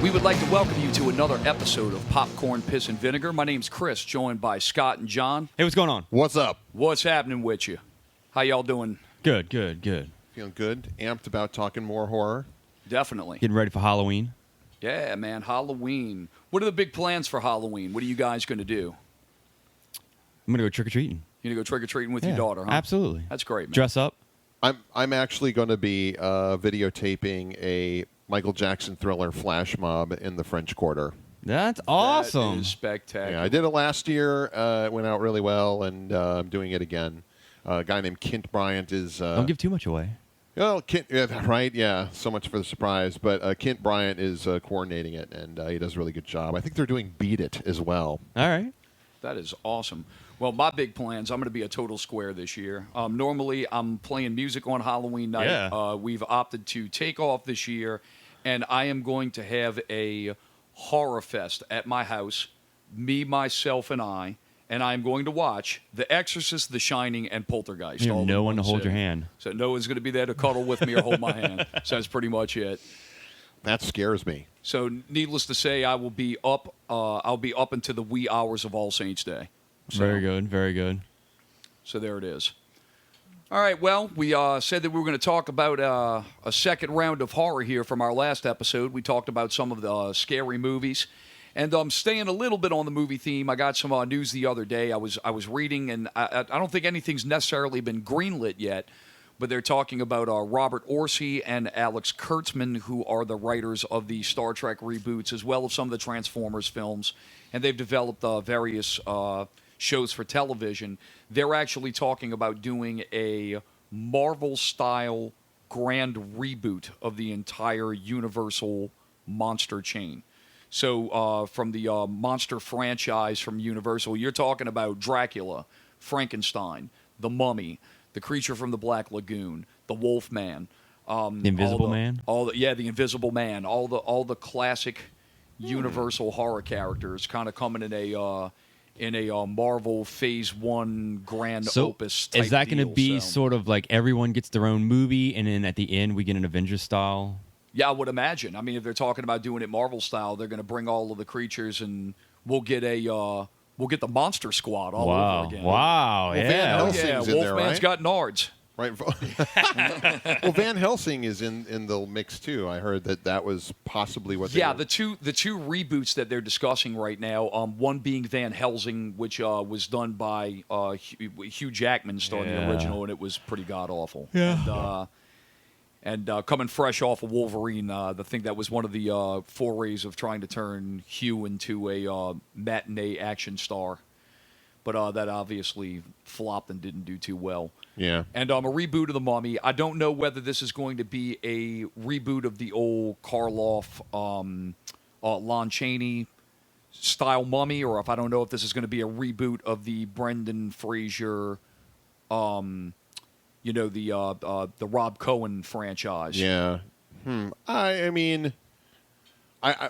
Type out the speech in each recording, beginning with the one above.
We would like to welcome you to another episode of Popcorn, Piss, and Vinegar. My name's Chris, joined by Scott and John. Hey, what's going on? What's up? What's happening with you? How y'all doing? Good. Feeling good? Amped about talking more horror? Definitely. Getting ready for Halloween. Yeah, man, Halloween. What are the big plans for Halloween? What are you guys going to do? I'm going to go trick-or-treating. You going to go trick-or-treating with your daughter, huh? Absolutely. That's great, man. Dress up. I'm actually going to be videotaping a Michael Jackson thriller flash mob in the French Quarter. That's awesome. That is spectacular. Yeah, I did it last year. It went out really well, and I'm doing it again. A guy named Kent Bryant is... Don't give too much away. Well, Kent, right? Yeah, so much for the surprise. But Kent Bryant is coordinating it, and he does a really good job. I think they're doing Beat It as well. All right. That is awesome. Well, my big plans, I'm going to be a total square this year. Normally, I'm playing music on Halloween night. Yeah. We've opted to take off this year, and I am going to have a horror fest at my house, me, myself, and I'm going to watch The Exorcist, The Shining, and Poltergeist. You have all no in one to hold sitting. your hand. So no one's going to be there to cuddle with me or hold my hand. So that's pretty much it. That scares me. So needless to say, I will be up. I'll be up into the wee hours of All Saints Day. So, Very good. So there it is. All right, well, we said that we were going to talk about a second round of horror here from our last episode. We talked about some of the scary movies. And staying a little bit on the movie theme, I got some news the other day. I was reading, and I don't think anything's necessarily been greenlit yet, but they're talking about Robert Orci and Alex Kurtzman, who are the writers of the Star Trek reboots, as well as some of the Transformers films. And they've developed various shows for television. They're actually talking about doing a Marvel-style grand reboot of the entire Universal monster chain. So from the monster franchise from Universal, you're talking about Dracula, Frankenstein, The Mummy, The Creature from the Black Lagoon, The Wolfman. The Invisible Man? The Invisible Man. All the classic Universal horror characters kind of coming in a Marvel Phase 1 grand opus type is that going to deal, be so. sort of like everyone gets their own movie, and then at the end we get an Avengers style? Yeah, I would imagine. I mean, if they're talking about doing it Marvel style, they're going to bring all of the creatures, and we'll get the Monster Squad all over again. Wow, Van yeah. Helsing's in there, Wolfman's right? got Nards. Right. Well, Van Helsing is in the mix too. I heard that was possibly what. The two reboots that they're discussing right now. One being Van Helsing, which was done by Hugh Jackman, starring the original, and it was pretty god awful. Yeah. And coming fresh off of Wolverine, I think that was one of the forays of trying to turn Hugh into a matinee action star. But that obviously flopped and didn't do too well. Yeah. And a reboot of The Mummy. I don't know whether this is going to be a reboot of the old Karloff, Lon Chaney style Mummy, or if I don't know if this is going to be a reboot of the Brendan Fraser, the Rob Cohen franchise. Yeah. I mean, I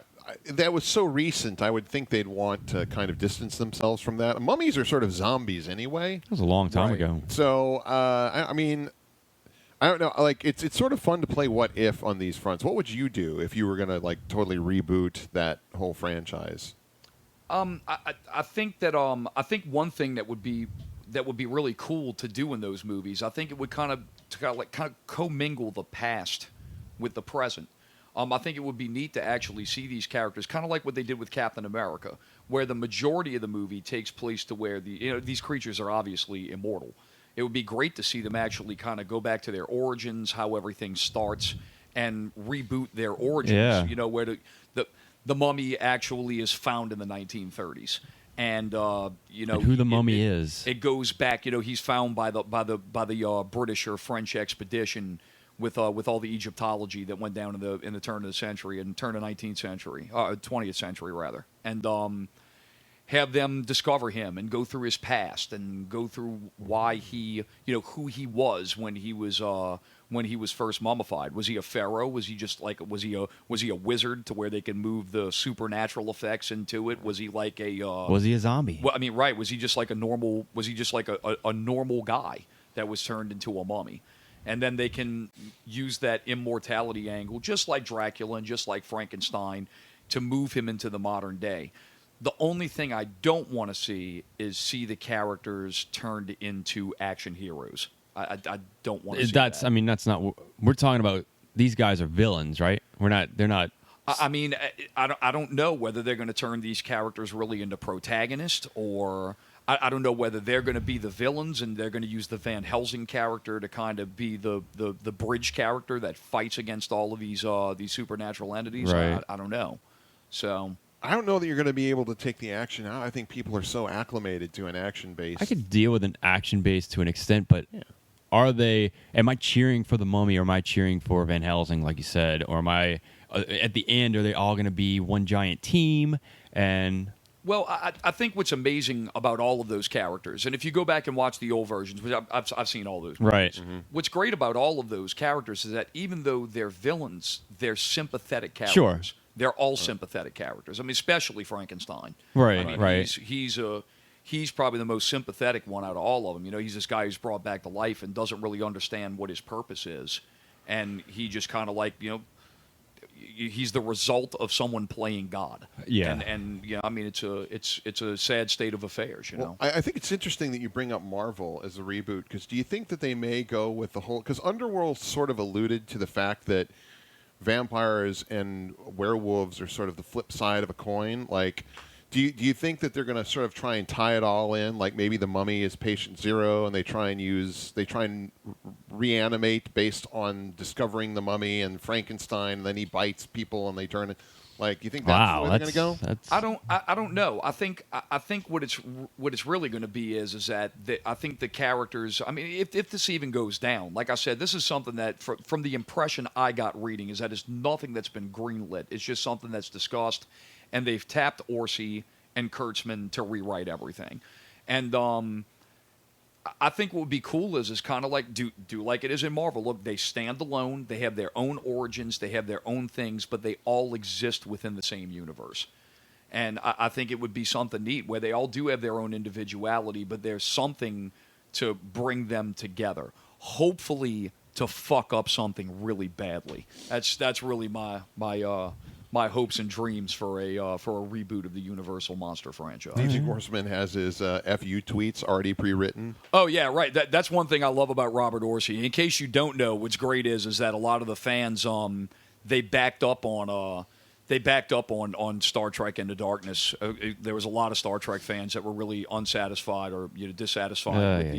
that was so recent. I would think they'd want to kind of distance themselves from that. Mummies are sort of zombies anyway. That was a long time ago. So I mean, I don't know. Like it's sort of fun to play what if on these fronts. What would you do if you were going to like totally reboot that whole franchise? I think that I think one thing that would be really cool to do in those movies. I think it would kind of commingle the past with the present. I think it would be neat to actually see these characters, kind of like what they did with Captain America, where the majority of the movie takes place to where these creatures are obviously immortal. It would be great to see them actually kind of go back to their origins, how everything starts, and reboot their origins. Yeah. Where the mummy actually is found in the 1930s. And and who the mummy is. It goes back. He's found by the British or French expedition with all the Egyptology that went down in the turn of the century and turn of 19th century, 20th century rather, and have them discover him and go through his past and go through why he, who he was when he was first mummified. Was he a pharaoh? Was he just like was he a wizard to where they can move the supernatural effects into it? Was he like was he a zombie? Well, I mean, right? Was he just like a normal? Was he just like a normal guy that was turned into a mummy? And then they can use that immortality angle, just like Dracula and just like Frankenstein, to move him into the modern day. The only thing I don't want to see is the characters turned into action heroes. I don't want to see That's. that. I mean, that's not. We're talking about. These guys are villains, right? We're not. They're not. I mean, I don't know whether they're going to turn these characters really into protagonists, or I don't know whether they're going to be the villains and they're going to use the Van Helsing character to kind of be the bridge character that fights against all of these supernatural entities. Right. I don't know. So I don't know that you're going to be able to take the action out. I think people are so acclimated to an action base. I could deal with an action base to an extent, but are they? Am I cheering for the Mummy, or am I cheering for Van Helsing, like you said, or am I? At the end, are they all going to be one giant team? And well, I think what's amazing about all of those characters, and if you go back and watch the old versions, which I've seen all those movies, right. What's great about all of those characters is that even though they're villains, they're sympathetic characters. Sure. They're all sympathetic characters. I mean, especially Frankenstein. Right, I mean, right. He's probably the most sympathetic one out of all of them. You know, he's this guy who's brought back to life and doesn't really understand what his purpose is, and he just kind of like, you know, he's the result of someone playing God. Yeah. And yeah, I mean, it's a sad state of affairs. You know. I think it's interesting that you bring up Marvel as a reboot, because do you think that they may go with the whole? Because Underworld sort of alluded to the fact that vampires and werewolves are sort of the flip side of a coin. Like, do you think that they're going to sort of try and tie it all in? Like maybe the Mummy is patient zero, and they try and reanimate based on discovering the Mummy, and Frankenstein, and then he bites people and they turn it. Like, you think that's the way they're going to go? I don't know. I think what it's really going to be is that I think the characters. I mean, if this even goes down, like I said, this is something that from the impression I got reading is that it's nothing that's been greenlit. It's just something that's discussed, and they've tapped Orsi and Kurtzman to rewrite everything. And I think what would be cool is kind of like do like it is in Marvel. Look, they stand alone. They have their own origins. They have their own things, but they all exist within the same universe. And I think it would be something neat where they all do have their own individuality, but there's something to bring them together. Hopefully, to fuck up something really badly. That's really my hopes and dreams for a reboot of the Universal Monster franchise. Do you think Horseman has his FU tweets already pre-written? Oh yeah, right. That's one thing I love about Robert Orsi. In case you don't know, what's great is that a lot of the fans they backed up on Star Trek Into Darkness. There was a lot of Star Trek fans that were really unsatisfied or dissatisfied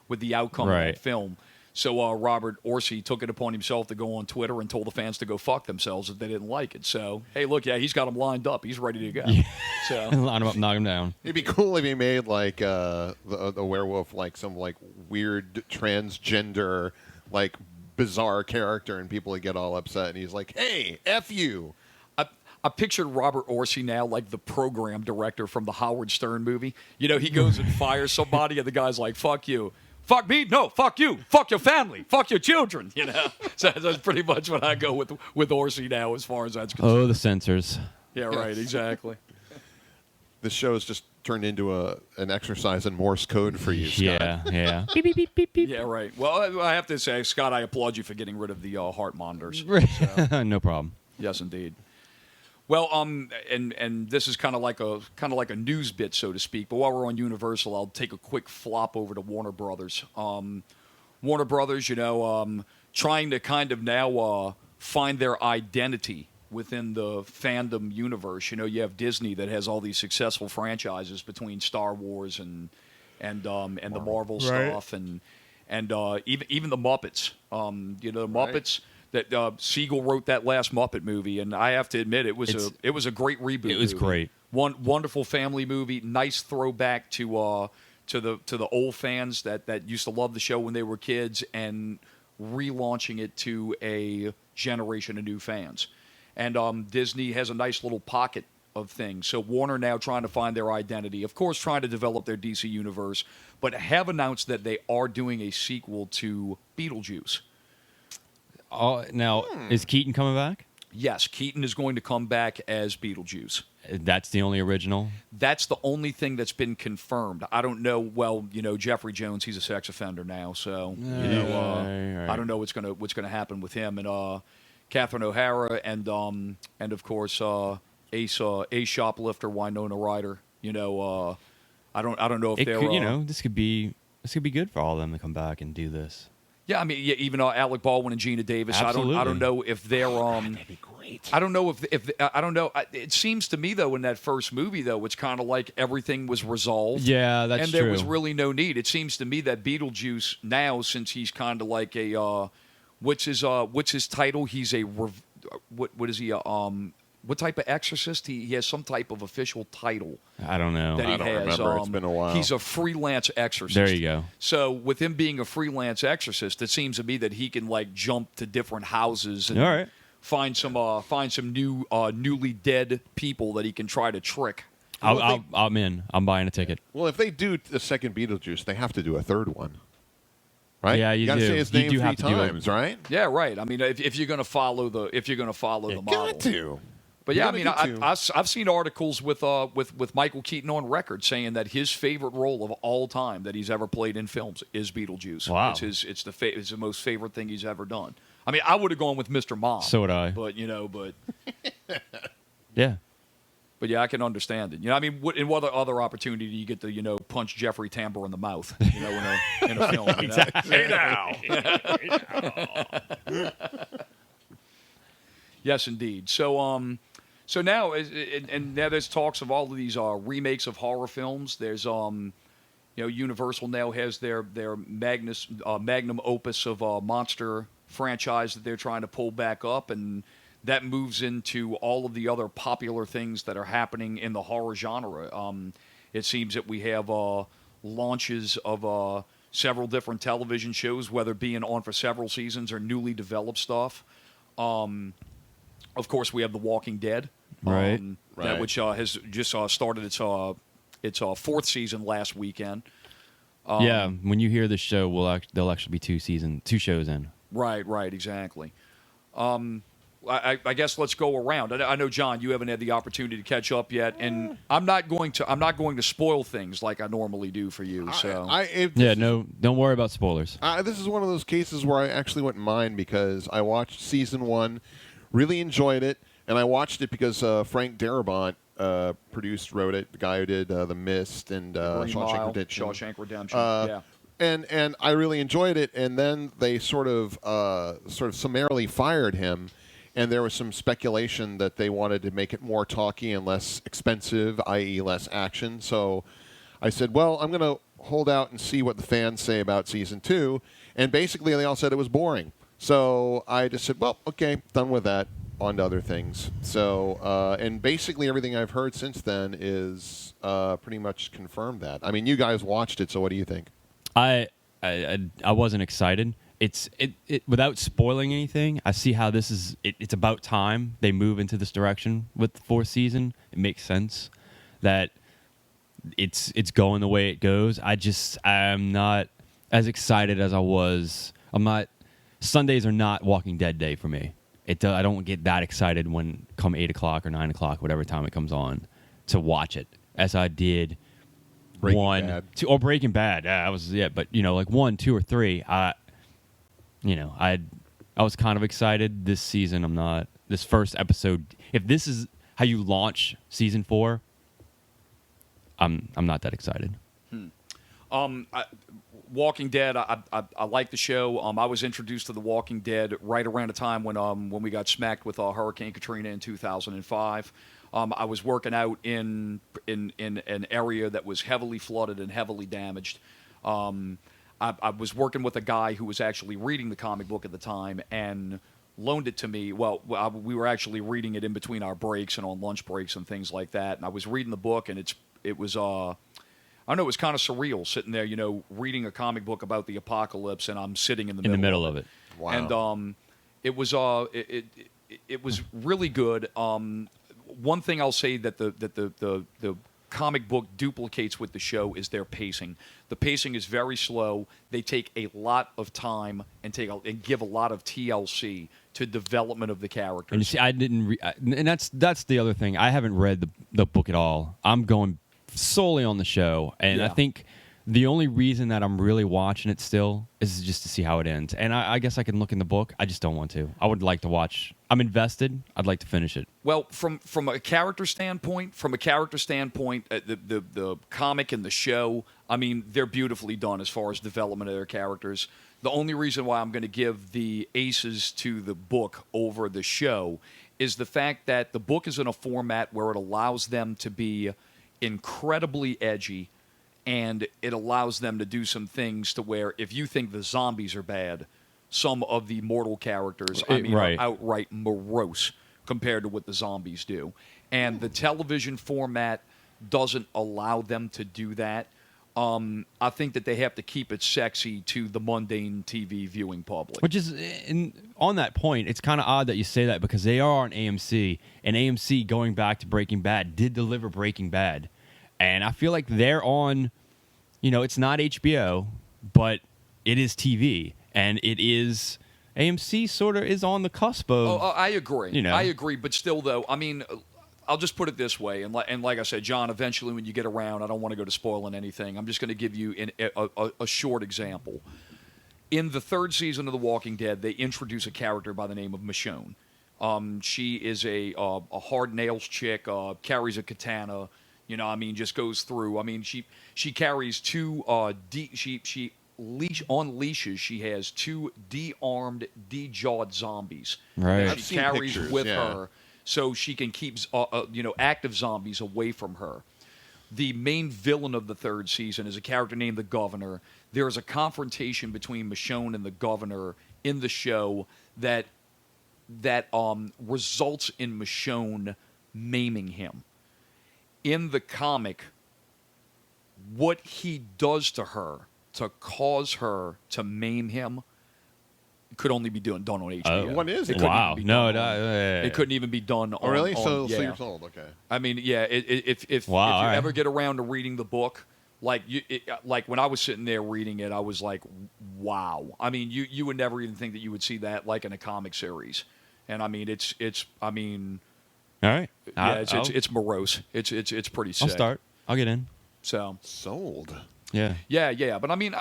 with the outcome of the film. So Robert Orsi took it upon himself to go on Twitter and told the fans to go fuck themselves if they didn't like it. So, hey, look, he's got them lined up. He's ready to go. Yeah. So line them up, knock them down. It'd be cool if he made like the werewolf like some like weird transgender like bizarre character, and people would get all upset. And he's like, "Hey, F you." I pictured Robert Orsi now like the program director from the Howard Stern movie. You know, he goes and fires somebody, and the guy's like, "Fuck you." Fuck me? No, fuck you. Fuck your family. Fuck your children. You know, so that's pretty much what I go with Orsi now, as far as that's concerned. Oh, the censors. Yeah, right. Exactly. This show has just turned into an exercise in Morse code for you, Scott. Yeah. Beep, beep, beep, beep, beep. Yeah, right. Well, I have to say, Scott, I applaud you for getting rid of the heart monitors. No problem. Yes, indeed. Well, and this is kind of like a news bit, so to speak. But while we're on Universal, I'll take a quick flop over to Warner Brothers. Warner Brothers, you know, trying to kind of now find their identity within the fandom universe. You know, you have Disney that has all these successful franchises between Star Wars and the Marvel stuff, and even the Muppets. You know, the Muppets. That Siegel wrote that last Muppet movie, and I have to admit it was a great reboot. It was movie. great. Wonderful family movie, nice throwback to the old fans that used to love the show when they were kids, and relaunching it to a generation of new fans. And Disney has a nice little pocket of things. So Warner now trying to find their identity, of course, trying to develop their DC universe, but have announced that they are doing a sequel to Beetlejuice. Now, is Keaton coming back? Yes, Keaton is going to come back as Beetlejuice. That's the only original? That's the only thing that's been confirmed. I don't know. Well, you know, Jeffrey Jones, he's a sex offender now, so you know, right. I don't know what's gonna happen with him, and Catherine O'Hara, and of course Ace Shoplifter, Winona Ryder. You know, I don't know if It they're could, you know, this could be good for all of them to come back and do this. Yeah, I mean, yeah, even Alec Baldwin and Gina Davis. Absolutely. I don't know if they're That'd be great. I don't know if I don't know. It seems to me though in that first movie though, it's kind of like everything was resolved. Yeah, that's and true. there was really no need. It seems to me that Beetlejuice now, since he's kind of like a what's his title? He's a what is he? What type of exorcist? He has some type of official title. I don't know. That he I don't has. remember. It's been a while. He's a freelance exorcist. There you go. So with him being a freelance exorcist, it seems to me that he can like jump to different houses and All right. find some new newly dead people that he can try to trick. I'm in. I'm buying a ticket. Well, if they do the second Beetlejuice, they have to do a third one. Right? Yeah, you gotta do. say his You name do three have to do it. times, right? Yeah, right. I mean, if you're going to follow the model, Got to. But yeah, I You mean, gotta get to. I've seen articles with Michael Keaton on record saying that his favorite role of all time that he's ever played in films is Beetlejuice. Wow. It's the most favorite thing he's ever done. I mean, I would have gone with Mr. Mom. So would I. But Yeah. but yeah, I can understand it. You know, I mean, in what other opportunity do you get to punch Jeffrey Tambor in the mouth? You know, in a film. You know? Hey now. Yes, indeed. So now, and now there's talks of all of these remakes of horror films. There's Universal now has their magnum opus of monster franchise that they're trying to pull back up, and that moves into all of the other popular things that are happening in the horror genre. It seems that we have launches of several different television shows, whether being on for several seasons or newly developed stuff. Of course, we have The Walking Dead, Right. which has just started its fourth season last weekend. Yeah. When you hear the show, there'll actually be two shows in. Right, exactly. I guess let's go around. I know, John, you haven't had the opportunity to catch up yet, and I'm not going to spoil things like I normally do for you. So Don't worry about spoilers. This is one of those cases where I actually wouldn't mind because I watched season 1, really enjoyed it, and I watched it because Frank Darabont wrote it, the guy who did The Mist and Shawshank Redemption. And I really enjoyed it, and then they sort of summarily fired him, and there was some speculation that they wanted to make it more talky and less expensive, i.e. less action. So I said, well, I'm going to hold out and see what the fans say about season 2, and basically they all said it was boring. So I just said, well, okay, done with that, on to other things. So, and basically everything I've heard since then is pretty much confirmed that. I mean, you guys watched it, so what do you think? I wasn't excited. It's without spoiling anything. I see how this is. It's about time they move into this direction with the fourth season. It makes sense that it's going the way it goes. I'm not as excited as I was. Sundays are not Walking Dead day for me. I don't get that excited when come 8 o'clock or 9 o'clock, whatever time it comes on, to watch it as I did. Breaking Bad. Breaking Bad. But like 1, 2, or 3. I was kind of excited. This season, I'm not. This first episode, if this is how you launch season 4, I'm not that excited. Walking Dead, I like the show. I was introduced to The Walking Dead right around the time when we got smacked with Hurricane Katrina in 2005. I was working out in an area that was heavily flooded and heavily damaged. I was working with a guy who was actually reading the comic book at the time and loaned it to me. Well, we were actually reading it in between our breaks and on lunch breaks and things like that. And I was reading the book, and it was I don't know, it was kind of surreal sitting there, reading a comic book about the apocalypse, and I'm sitting in the middle of it. Wow. And it was really good. One thing I'll say that the comic book duplicates with the show is their pacing. The pacing is very slow. They take a lot of time and give a lot of TLC to development of the characters. And you see, I didn't, and that's the other thing. I haven't read the book at all. I'm going solely on the show, and Yeah. I think The only reason that I'm really watching it still is just to see how it ends. And I guess I can look in the book. I just don't want to. I would like to watch. I'm invested. I'd like to finish it. Well, from a character standpoint, the comic and the show, I mean, they're beautifully done as far as development of their characters. The only reason why I'm going to give the aces to the book over the show is the fact that the book is in a format where it allows them to be incredibly edgy, and it allows them to do some things to where if you think the zombies are bad, some of the mortal characters, Right. are outright morose compared to what the zombies do. And the television format doesn't allow them to do that. I think that they have to keep it sexy to the mundane TV viewing public. Which is, on that point, it's kind of odd that you say that because they are on AMC, and AMC, going back to Breaking Bad, did deliver Breaking Bad. And I feel like they're on, it's not HBO, but it is TV. And it is, AMC sort of is on the cusp of. Oh, I agree. I agree. But still, though, I mean, I'll just put it this way. And like I said, John, eventually when you get around, I don't want to go to spoiling anything. I'm just going to give you a short example. In the third season of The Walking Dead, they introduce a character by the name of Michonne. She is a hard nails chick, carries a katana. Just goes through. She carries two on leashes. She has two de-armed, de-jawed zombies Right. that I've she seen carries pictures, with yeah. her, so she can keep active zombies away from her. The main villain of the third season is a character named the Governor. There is a confrontation between Michonne and the Governor in the show that results in Michonne maiming him. In the comic, what he does to her to cause her to maim him could only be done on HBO. What is it? couldn't Wow. even be No, done on- it couldn't even be done on. Oh, really? on- So yeah. you're sold. Okay. If Wow, you all right. ever get around to reading the book, like when I was sitting there reading it, I was like, wow. You would never even think that you would see that like in a comic series. And it's All right. it's morose. It's pretty sick. I'll start. I'll get in. So Sold. Yeah. yeah. But like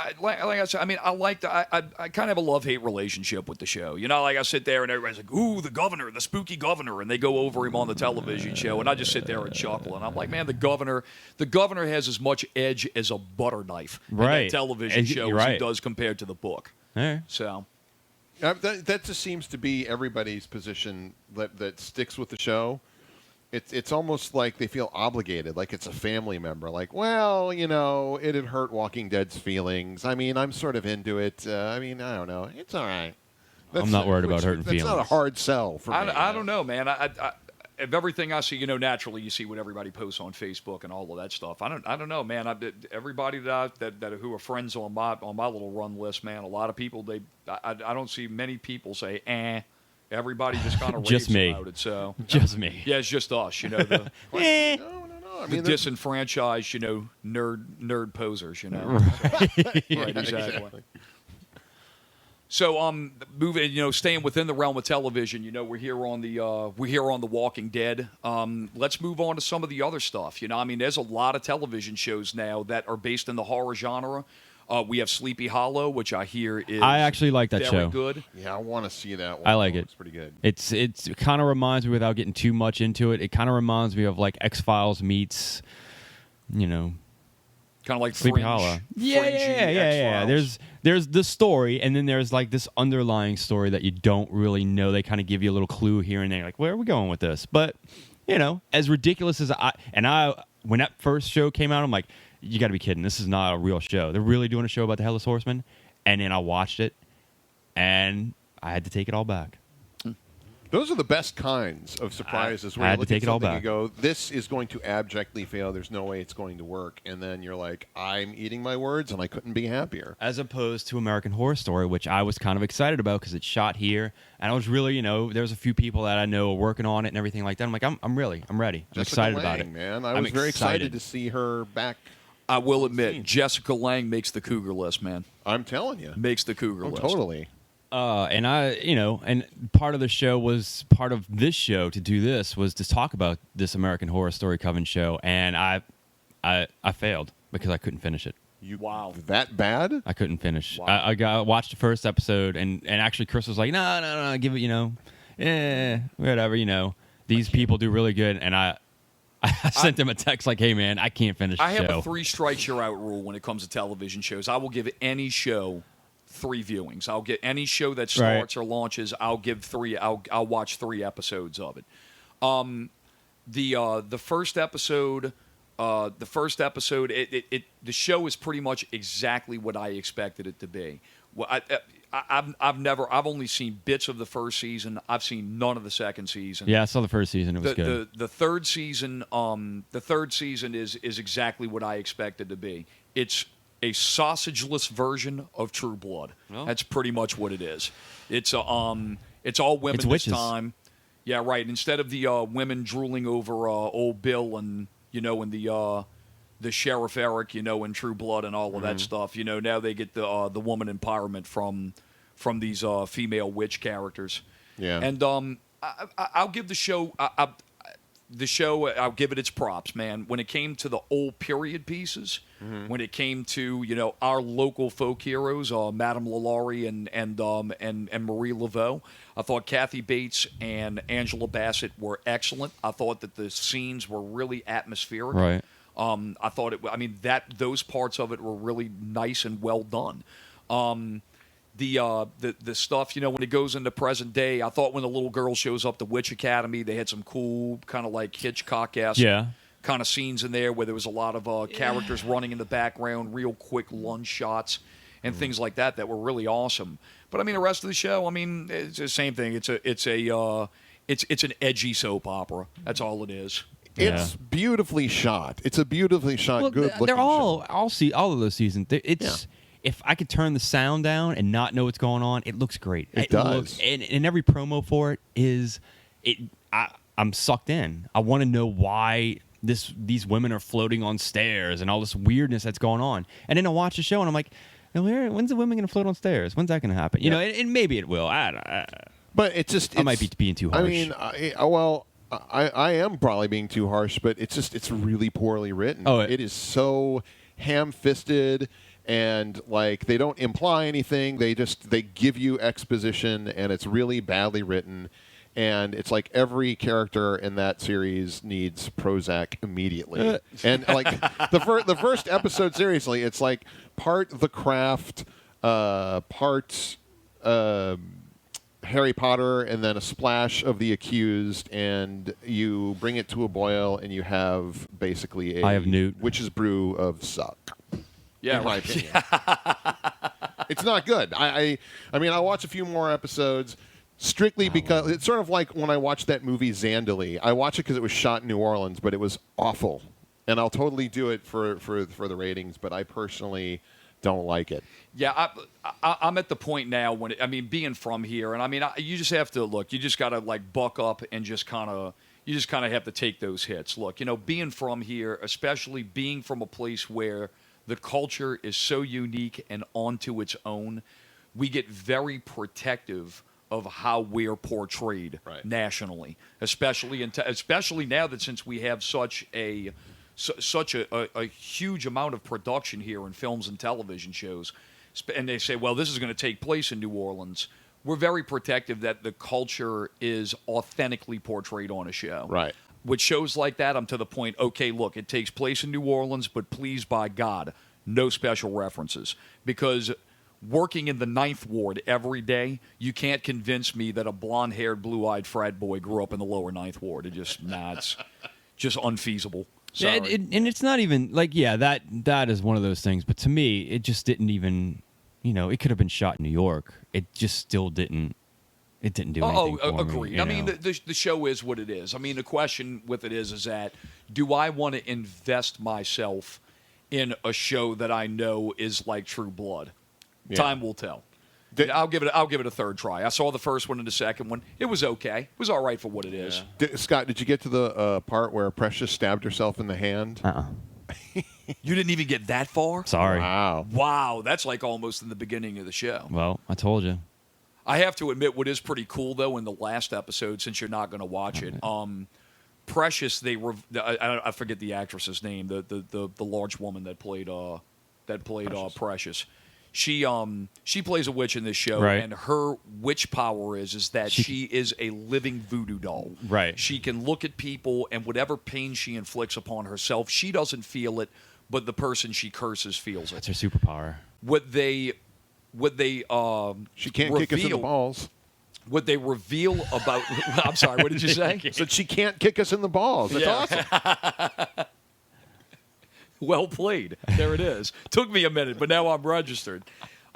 I said, I like I kind of have a love-hate relationship with the show. Like I sit there and everybody's like, ooh, the governor, the spooky governor, and they go over him on the television show, and I just sit there and chuckle, and I'm like, man, the governor has as much edge as a butter knife in Right. that television show You're as he right. does compared to the book. All right. So That just seems to be everybody's position that sticks with the show. It's almost like they feel obligated, like it's a family member. Like, well, it had hurt Walking Dead's feelings. I'm sort of into it. I don't know. It's all right. I'm not worried about hurting That's not a feelings. hard sell for me. I don't know, man. I of everything I see, naturally you see what everybody posts on Facebook and all of that stuff. I don't know, man. Everybody that who are friends on my little run list, man. A lot of people I don't see many people say Everybody just kind of Just raves me. about it. So Just me. yeah, it's just us. The Eh. No. the disenfranchised, nerd posers. Right, exactly. So, moving, staying within the realm of television, we're here on the Walking Dead. Let's move on to some of the other stuff. There's a lot of television shows now that are based in the horror genre. We have Sleepy Hollow, which I hear is I actually like that very show. good. Yeah, I want to see that one. I like it. It's pretty good. It kind of reminds me, without getting too much into it, it kind of reminds me of like X-Files meets, Kind of like Sleepy Fringe, Hollow. Fringy Yeah. X-Files. There's the story, and then there's like this underlying story that you don't really know. They kind of give you a little clue here and there, like, where are we going with this? But as ridiculous as when that first show came out, I'm like, you got to be kidding! This is not a real show. They're really doing a show about the Headless Horseman, and then I watched it, and I had to take it all back. Those are the best kinds of surprises. Where I you had to look take at it all something back. and go, "This is going to abjectly fail. There's no way it's going to work." And then you're like, "I'm eating my words," and I couldn't be happier. As opposed to American Horror Story, which I was kind of excited about because it's shot here, and I was really, there's a few people that I know are working on it and everything like that. I'm like, I'm ready. I'm Jessica excited about Lange, it, man. I I'm was very excited excited. to see her back. I will admit, Jessica Lange makes the cougar list, man. I'm telling you. Makes the cougar list. Totally. And and part of this show to do this was to talk about this American Horror Story Coven show, and I failed because I couldn't finish it. Wow. That bad? I couldn't finish. Wow. I watched the first episode, and actually Chris was like, no, give it, whatever, These people do really good, and I sent him a text like, hey, man, I can't finish the I have show. a 3 strikes you're out rule when it comes to television shows. I will give any show 3 viewings. I'll get any show that starts or launches. I'll give 3. I'll watch 3 episodes of it. The first episode. The show is pretty much exactly what I expected it to be. Well, I've only seen bits of the first season. I've seen none of the second season. Yeah, I saw the first season. It was good. The third season, is exactly what I expected to be. It's a sausageless version of True Blood. Well. That's pretty much what it is. It's all women It's this witches. time. Yeah, right. Instead of the women drooling over old Bill and and the Sheriff Eric, in True Blood and all of that stuff. Now they get the woman empowerment from these female witch characters. Yeah. And I'll give the show. I'll give it its props, man. When it came to the old period pieces, when it came to our local folk heroes, Madame Lalaurie and Marie Laveau, I thought Kathy Bates and Angela Bassett were excellent. I thought that the scenes were really atmospheric. Right. I thought those parts of it were really nice and well done. The stuff, when it goes into present day, I thought when the little girl shows up to Witch Academy, they had some cool kind of like Hitchcock-esque kind of scenes in there where there was a lot of characters running in the background, real quick lunge shots and things like that were really awesome. But the rest of the show, it's the same thing. It's an edgy soap opera. That's all it is. It's beautifully shot. It's a beautifully shot, good looking they're all. show. I'll see all of those seasons. If I could turn the sound down and not know what's going on, it looks great. It does. And every promo for it is it. I'm sucked in. I want to know why these women are floating on stairs and all this weirdness that's going on. And then I watch the show and I'm like, when's the women going to float on stairs? When's that going to happen? You know, and maybe it will. But I might be being too harsh. I am probably being too harsh, but it's really poorly written. It is so ham-fisted, and like they don't imply anything. They give you exposition, and it's really badly written. And it's like every character in that series needs Prozac immediately. And like the first episode, seriously, it's like part The Craft, part Harry Potter, and then a splash of The Accused, and you bring it to a boil, and you have basically a I have Newt. witch's brew of suck. Yeah, in my opinion. It's not good. I watch a few more episodes. Strictly because it's sort of like when I watched that movie Zandali. I watched it because it was shot in New Orleans, but it was awful. And I'll totally do it for the ratings, but I personally don't like it. Yeah, I'm at the point now when being from here, and you just have to look. You just got to like buck up and just kind of have to take those hits. Look, being from here, especially being from a place where the culture is so unique and onto its own, we get very protective of how we're portrayed nationally, especially now that since we have such a huge amount of production here in films and television shows, and they say, well, this is going to take place in New Orleans. We're very protective that the culture is authentically portrayed on a show. Right. With shows like that, I'm to the point, okay, look, it takes place in New Orleans, but please, by God, no special references. Because working in the 9th Ward every day, you can't convince me that a blonde-haired, blue-eyed frat boy grew up in the lower 9th Ward. It's just unfeasible. Sorry. Yeah, and it's not even like, that is one of those things. But to me, it just didn't even, it could have been shot in New York. It just still didn't. It didn't do anything for agreed. me. The show is what it is. The question with it is that do I want to invest myself in a show that I know is like True Blood? Yeah. Time will tell. I'll give it a third try. I saw the first one and the second one. It was okay. It was all right for what it is. Scott, did you get to the part where Precious stabbed herself in the hand? You didn't even get that far? Sorry. Wow. That's like almost in the beginning of the show. Well, I told you. I have to admit, what is pretty cool, though, in the last episode, since you're not going to watch it, Precious, I forget the actress's name, the large woman that played that played Precious. She plays a witch in this show, Right. and her witch power is that she is a living voodoo doll. Right. She can look at people, and whatever pain she inflicts upon herself, she doesn't feel it, but the person she curses feels it. That's her superpower. What they She can't kick us in the balls. What they reveal about I'm sorry, what did you say? Said she can't kick us in the balls. That's awesome. Well played. There it is. Took me a minute, but now I'm registered.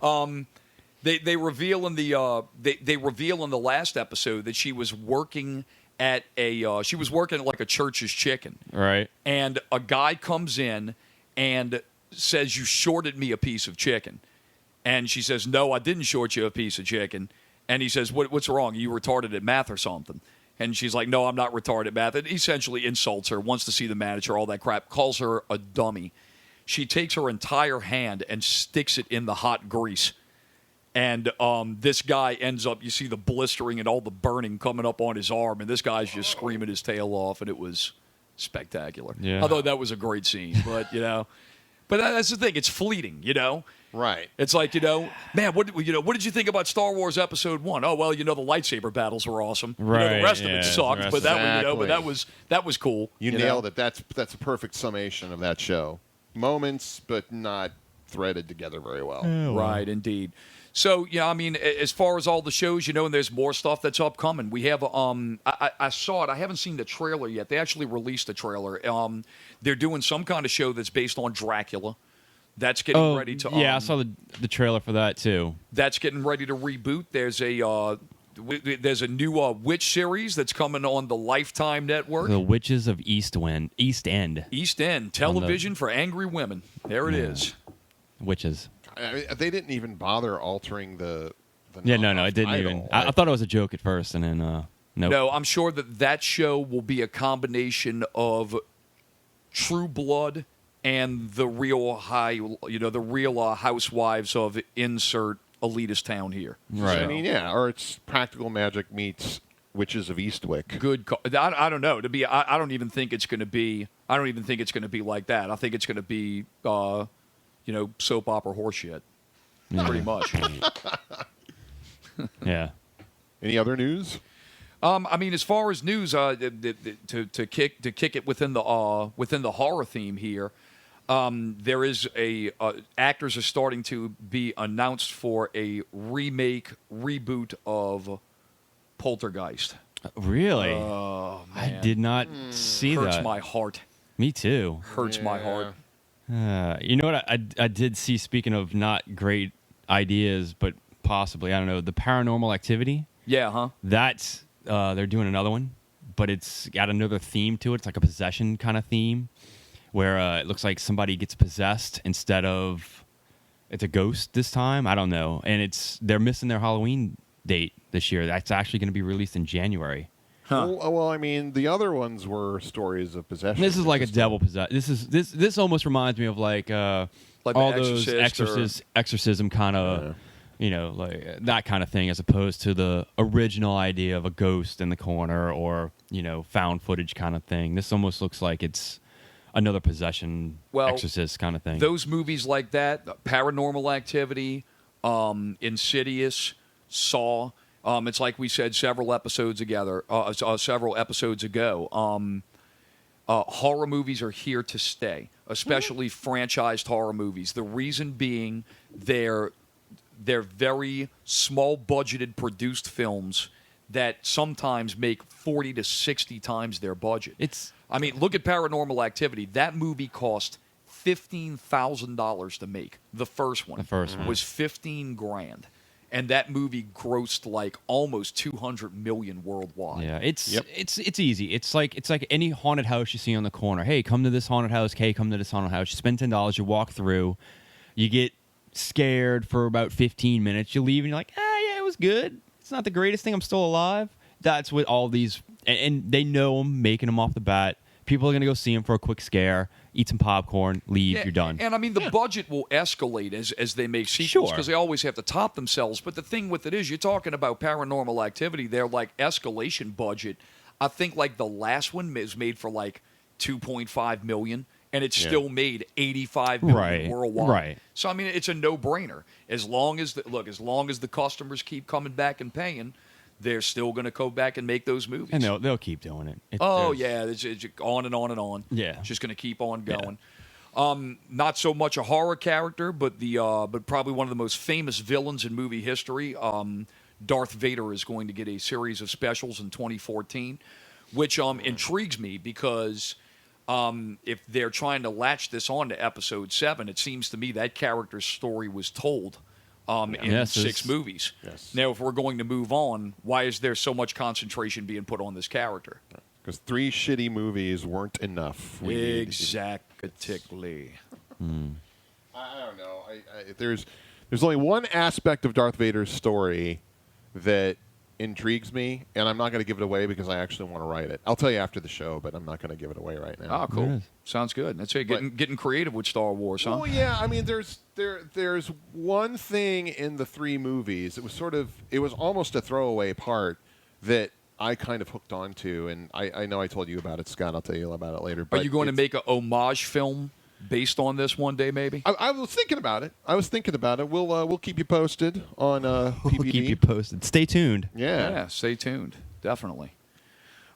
They reveal in the they reveal in the last episode that she was working at like a church's chicken. Right. And a guy comes in and says, "You shorted me a piece of chicken." And she says, "No, I didn't short you a piece of chicken." And he says, "What's wrong? Are you retarded at math or something?" And she's like, "No, I'm not retarded at math." And essentially insults her, wants to see the manager, all that crap, calls her a dummy. She takes her entire hand and sticks it in the hot grease. And this guy ends up, you see the blistering and all the burning coming up on his arm, and this guy's just screaming his tail off, and it was spectacular. Yeah. I thought that was a great scene, but, but that's the thing. It's fleeting, Right. It's like, man, what did you think about Star Wars Episode 1? Oh, well, the lightsaber battles were awesome. Right, The rest of yeah, it the sucked, rest but of that it- but that was cool. You nailed it. That's a perfect summation of that show. Moments, but not threaded together very well. Right, indeed. So, as far as all the shows, and there's more stuff that's upcoming. We have, I saw it. I haven't seen the trailer yet. They actually released a trailer. They're doing some kind of show that's based on Dracula. That's getting ready to. Yeah, I saw the trailer for that too. That's getting ready to reboot. There's a new witch series that's coming on the Lifetime Network. The Witches of East End. East End television for angry women. There it is. Witches. They didn't even bother altering the Yeah, no, it didn't title, even. right? I thought it was a joke at first, and then nope. No, I'm sure that show will be a combination of True Blood and the real housewives of insert elitist town here. Right. I mean, yeah, or it's Practical Magic meets Witches of Eastwick. Good. I don't know. I don't even think it's going to be. I don't even think it's going to be like that. I think it's going to be, soap opera horseshit. Pretty much. Yeah. Any other news? As far as news, to kick it within the horror theme here, there is actors are starting to be announced for a reboot of Poltergeist. Really? Oh man, I did not see that. hurts my heart. Me too. Hurts my heart. You know what I did see, speaking of not great ideas, but possibly, I don't know, the Paranormal Activity. Yeah, huh? That's, they're doing another one, but it's got another theme to it. It's like a possession kind of theme where it looks like somebody gets possessed instead of it's a ghost this time. I don't know. And they're missing their Halloween date this year. That's actually going to be released in January. Huh. Well, I mean, the other ones were stories of possession. This is like a devil possessed. This almost reminds me of like Like all The those Exorcist exorcism kind of, like that kind of thing, as opposed to the original idea of a ghost in the corner or found footage kind of thing. This almost looks like it's another possession exorcist kind of thing. Those movies like that, Paranormal Activity, Insidious, Saw. It's like we said several episodes ago. Horror movies are here to stay, especially franchised horror movies. The reason being they're very small budgeted produced films that sometimes make 40 to 60 times their budget. Look at Paranormal Activity. That movie cost $15,000 to make. The first one was $15,000. And that movie grossed like almost $200 million worldwide. Yeah, it's easy. It's like any haunted house you see on the corner. Hey, come to this haunted house. Hey, come to this haunted house. You spend $10. You walk through. You get scared for about 15 minutes. You leave and you're like, yeah, it was good. It's not the greatest thing. I'm still alive. That's what all these, and they know them, making them off the bat. People are going to go see them for a quick scare, eat some popcorn, leave, you're done. And the budget will escalate as they make sequels because Sure. they always have to top themselves. But the thing with it is, you're talking about Paranormal Activity. They're like escalation budget. I think like the last one was made for like $2.5 million, and it's Yeah. still made 85 million Right, worldwide. right. So I mean, it's a no-brainer. As long as the customers keep coming back and paying, they're still going to go back and make those movies. And they'll keep doing it. Oh There's- yeah, it's on and on and on. Yeah. It's just going to keep on Yeah. going. Not so much a horror character, but probably one of the most famous villains in movie history. Darth Vader is going to get a series of specials in 2014, which intrigues me because if they're trying to latch this on to Episode 7, it seems to me that character's story was told in Yes, 6 it's- movies. Yes. Now, if we're going to move on, why is there so much concentration being put on this character? Because 3 shitty movies weren't enough. We need- Exactly. I don't know. There's only one aspect of Darth Vader's story that intrigues me, and I'm not going to give it away because I actually want to write it. I'll tell you after the show, but I'm not going to give it away right now. Oh, cool. Yes. Sounds good. That's it. Getting creative with Star Wars, huh? Well, yeah. I mean, there's one thing in the 3 movies. It was almost a throwaway part that I kind of hooked onto, and I know I told you about it, Scott. I'll tell you about it later. Are But you going to it's- make a homage film based on this one day, maybe? I was thinking about it. We'll keep you posted on PPD. We'll keep you posted. Stay tuned. Yeah. Stay tuned. Definitely.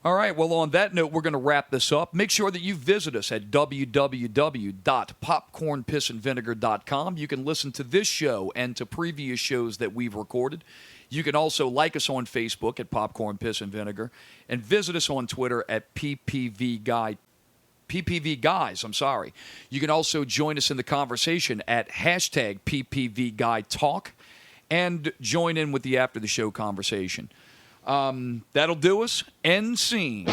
All right. Well, on that note, we're going to wrap this up. Make sure that you visit us at www.popcornpissandvinegar.com. You can listen to this show and to previous shows that we've recorded. You can also like us on Facebook at Popcorn Piss and Vinegar and visit us on Twitter at PPVGuys. I'm sorry. You can also join us in the conversation at hashtag PPVGuyTalk and join in with the after the show conversation. That'll do us. End scene.